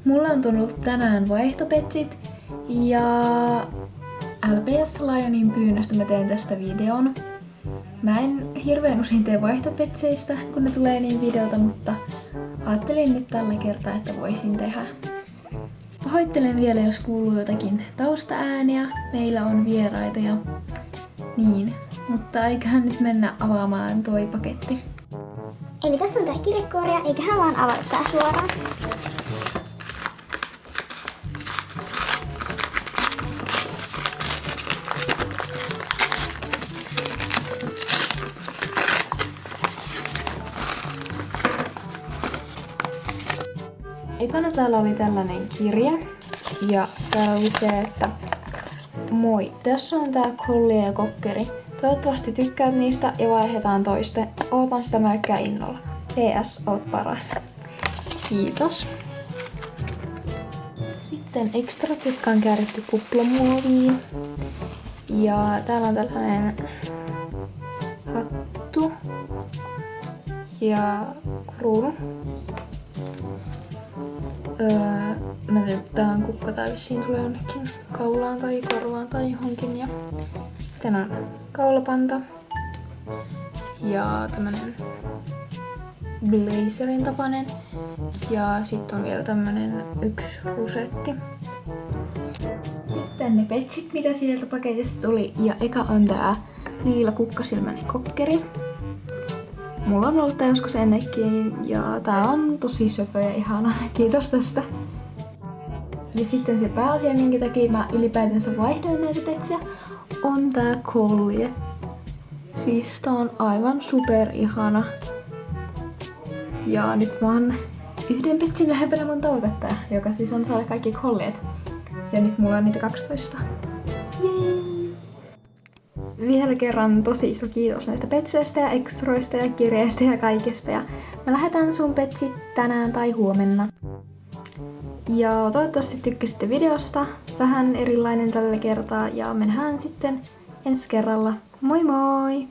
Mulla on tullut tänään vaihtopetsit ja LPS Lionin pyynnöstä mä teen tästä videon. Mä en hirveän usein tee vaihtopetseistä, kun ne tulee niin videota, mutta ajattelin nyt tällä kertaa, että voisin tehdä. Pahoittelen vielä, jos kuuluu jotakin taustaääniä. Meillä on vieraita ja niin, mutta eiköhän nyt mennä avaamaan toi paketti. Eli tässä on tää kirjekuori, eiköhän vaan avata tää suoraan. Ekana täällä oli tällainen kirja ja täällä lukee, että moi, tässä on tää Collie ja Cockeri. Toivottavasti tykkäät niistä ja vaihdetaan toiste. Ootan sitä mökkää innolla. PS, oot paras. Kiitos. Sitten ekstrat, jotka on kääritty kuplamuoviin. Ja täällä on tällainen hattu ja kruunu. Mä tiedän, tähän kukka tai vissiin tulee jonnekin kaulaan tai korvaan tai johonkin. Ja sitten on kaulapanta ja tämmönen blazerin tapainen. Ja sitten on vielä tämmönen yksi rusetti. Sitten ne petsit, mitä sieltä paketista tuli. Ja eka on tää liila kukkasilmäinen kokkeri. Mulla on ollut tää joskus ennenkin ja tää on tosi söpö ja ihana. Kiitos tästä. Ja sitten se pääasia, minkä takia mä ylipäätänsä vaihdoin näitä petsiä, on tää Collie. Siis tää on aivan super ihana. Ja nyt mä oon yhden petsin lähempänä mun tavoitetta, joka siis on saada kaikki Colliet. Ja nyt mulla on niitä 12. Jee! Vielä kerran tosi iso kiitos näistä petseistä ja ekstroista ja kirjeistä ja kaikesta. Ja mä lähetän sun petsit tänään tai huomenna. Ja toivottavasti tykkäsitte videosta. Vähän erilainen tällä kertaa ja mennään sitten ensi kerralla. Moi moi!